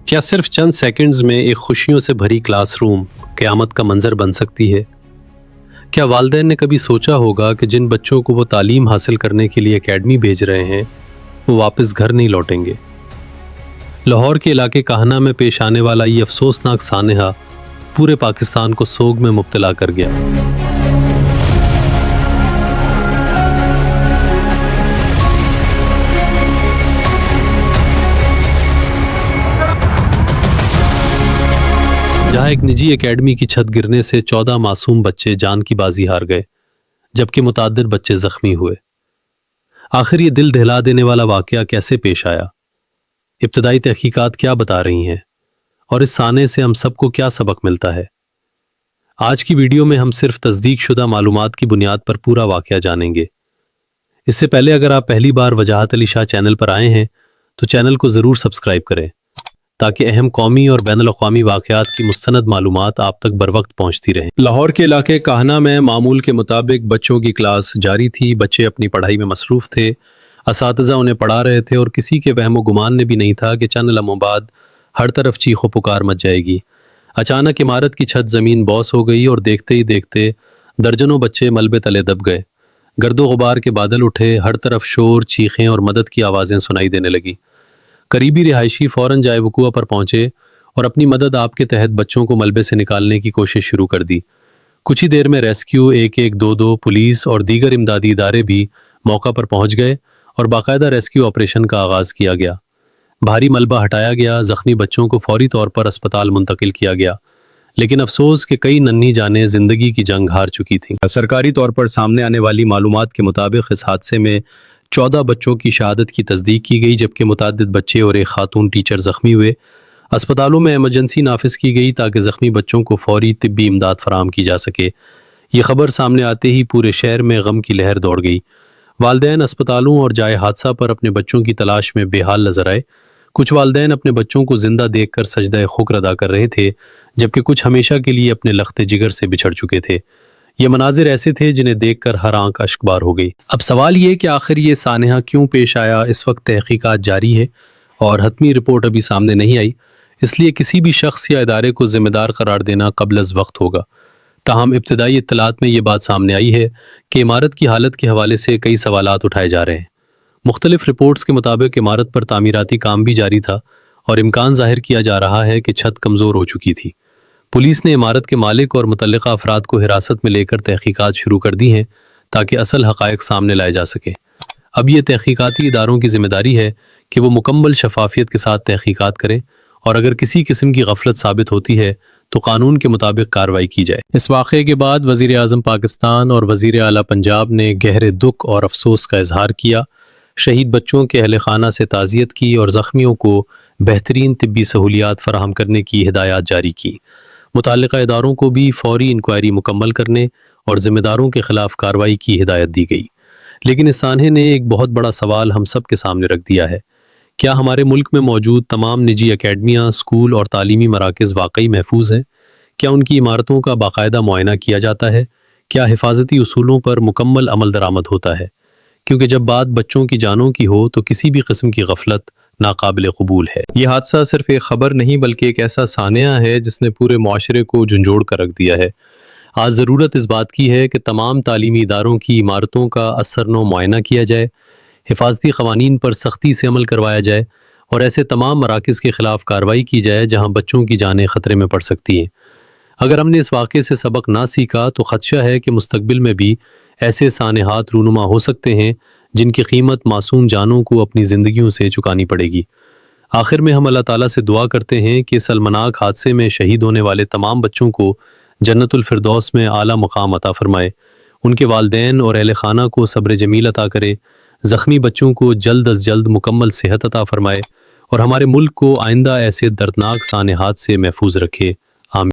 کیا صرف چند سیکنڈز میں ایک خوشیوں سے بھری کلاس روم قیامت کا منظر بن سکتی ہے؟ کیا والدین نے کبھی سوچا ہوگا کہ جن بچوں کو وہ تعلیم حاصل کرنے کے لیے اکیڈمی بھیج رہے ہیں وہ واپس گھر نہیں لوٹیں گے؟ لاہور کے علاقے کاہنہ میں پیش آنے والا یہ افسوسناک سانحہ پورے پاکستان کو سوگ میں مبتلا کر گیا۔ جہاں ایک نجی اکیڈمی کی چھت گرنے سے 14 معصوم بچے جان کی بازی ہار گئے، جبکہ متعدد بچے زخمی ہوئے۔ آخر یہ دل دہلا دینے والا واقعہ کیسے پیش آیا؟ ابتدائی تحقیقات کیا بتا رہی ہیں؟ اور اس سانحے سے ہم سب کو کیا سبق ملتا ہے؟ آج کی ویڈیو میں ہم صرف تصدیق شدہ معلومات کی بنیاد پر پورا واقعہ جانیں گے۔ اس سے پہلے اگر آپ پہلی بار وجاہت علی شاہ چینل پر آئے ہیں تو چینل کو ضرور سبسکرائب کریں تاکہ اہم قومی اور بین الاقوامی واقعات کی مستند معلومات آپ تک بروقت پہنچتی رہیں۔ لاہور کے علاقے کاہنہ میں معمول کے مطابق بچوں کی کلاس جاری تھی، بچے اپنی پڑھائی میں مصروف تھے، اساتذہ انہیں پڑھا رہے تھے اور کسی کے وہم و گمان نے بھی نہیں تھا کہ چند لمحوں بعد ہر طرف چیخ و پکار مچ جائے گی۔ اچانک عمارت کی چھت زمین بوس ہو گئی اور دیکھتے ہی دیکھتے درجنوں بچے ملبے تلے دب گئے۔ گرد و غبار کے بادل اٹھے، ہر طرف شور، چیخیں اور مدد کی آوازیں سنائی دینے لگی۔ قریبی رہائشی فوراً جائے وقوع پر پہنچے اور اپنی مدد آپ کے تحت بچوں کو ملبے سے نکالنے کی کوشش شروع کر دی۔ کچھ ہی دیر میں ریسکیو 112 پولیس اور دیگر امدادی ادارے بھی موقع پر پہنچ گئے اور باقاعدہ ریسکیو آپریشن کا آغاز کیا گیا۔ بھاری ملبہ ہٹایا گیا، زخمی بچوں کو فوری طور پر اسپتال منتقل کیا گیا، لیکن افسوس کہ کئی ننھی جانیں زندگی کی جنگ ہار چکی تھیں۔ سرکاری طور پر سامنے آنے والی معلومات کے مطابق اس حادثے میں 14 بچوں کی شہادت کی تصدیق کی گئی، جبکہ متعدد بچے اور ایک خاتون ٹیچر زخمی ہوئے۔ اسپتالوں میں ایمرجنسی نافذ کی گئی تاکہ زخمی بچوں کو فوری طبی امداد فراہم کی جا سکے۔ یہ خبر سامنے آتے ہی پورے شہر میں غم کی لہر دوڑ گئی۔ والدین اسپتالوں اور جائے حادثہ پر اپنے بچوں کی تلاش میں بے حال نظر آئے۔ کچھ والدین اپنے بچوں کو زندہ دیکھ کر سجدہ شکر ادا کر رہے تھے، جبکہ کچھ ہمیشہ کے لیے اپنے لخت جگر سے بچھڑ چکے تھے۔ یہ مناظر ایسے تھے جنہیں دیکھ کر ہر آنکھ اشک بار ہو گئی۔ اب سوال یہ کہ آخر یہ سانحہ کیوں پیش آیا؟ اس وقت تحقیقات جاری ہے اور حتمی رپورٹ ابھی سامنے نہیں آئی، اس لیے کسی بھی شخص یا ادارے کو ذمہ دار قرار دینا قبل از وقت ہوگا۔ تاہم ابتدائی اطلاعات میں یہ بات سامنے آئی ہے کہ عمارت کی حالت کے حوالے سے کئی سوالات اٹھائے جا رہے ہیں۔ مختلف رپورٹس کے مطابق عمارت پر تعمیراتی کام بھی جاری تھا اور امکان ظاہر کیا جا رہا ہے کہ چھت کمزور ہو چکی تھی۔ پولیس نے عمارت کے مالک اور متعلقہ افراد کو حراست میں لے کر تحقیقات شروع کر دی ہیں تاکہ اصل حقائق سامنے لائے جا سکے۔ اب یہ تحقیقاتی اداروں کی ذمہ داری ہے کہ وہ مکمل شفافیت کے ساتھ تحقیقات کریں اور اگر کسی قسم کی غفلت ثابت ہوتی ہے تو قانون کے مطابق کارروائی کی جائے۔ اس واقعے کے بعد وزیر اعظم پاکستان اور وزیر اعلیٰ پنجاب نے گہرے دکھ اور افسوس کا اظہار کیا، شہید بچوں کے اہل خانہ سے تعزیت کی اور زخمیوں کو بہترین طبی سہولیات فراہم کرنے کی ہدایات جاری کی۔ متعلقہ اداروں کو بھی فوری انکوائری مکمل کرنے اور ذمہ داروں کے خلاف کارروائی کی ہدایت دی گئی۔ لیکن اس سانحے نے ایک بہت بڑا سوال ہم سب کے سامنے رکھ دیا ہے۔ کیا ہمارے ملک میں موجود تمام نجی اکیڈمیاں، اسکول اور تعلیمی مراکز واقعی محفوظ ہیں؟ کیا ان کی عمارتوں کا باقاعدہ معائنہ کیا جاتا ہے؟ کیا حفاظتی اصولوں پر مکمل عمل درآمد ہوتا ہے؟ کیونکہ جب بات بچوں کی جانوں کی ہو تو کسی بھی قسم کی غفلت ناقابل قبول ہے۔ یہ حادثہ صرف ایک خبر نہیں بلکہ ایک ایسا سانحہ ہے جس نے پورے معاشرے کو جھنجھوڑ کر رکھ دیا ہے۔ آج ضرورت اس بات کی ہے کہ تمام تعلیمی اداروں کی عمارتوں کا اثرنو معائنہ کیا جائے، حفاظتی قوانین پر سختی سے عمل کروایا جائے اور ایسے تمام مراکز کے خلاف کارروائی کی جائے جہاں بچوں کی جانیں خطرے میں پڑ سکتی ہیں۔ اگر ہم نے اس واقعے سے سبق نہ سیکھا تو خدشہ ہے کہ مستقبل میں بھی ایسے سانحات رونما ہو سکتے ہیں جن کی قیمت معصوم جانوں کو اپنی زندگیوں سے چکانی پڑے گی۔ آخر میں ہم اللہ تعالیٰ سے دعا کرتے ہیں کہ اس المناک حادثے میں شہید ہونے والے تمام بچوں کو جنت الفردوس میں اعلیٰ مقام عطا فرمائے، ان کے والدین اور اہل خانہ کو صبر جمیل عطا کرے، زخمی بچوں کو جلد از جلد مکمل صحت عطا فرمائے اور ہمارے ملک کو آئندہ ایسے دردناک سانحات سے محفوظ رکھے۔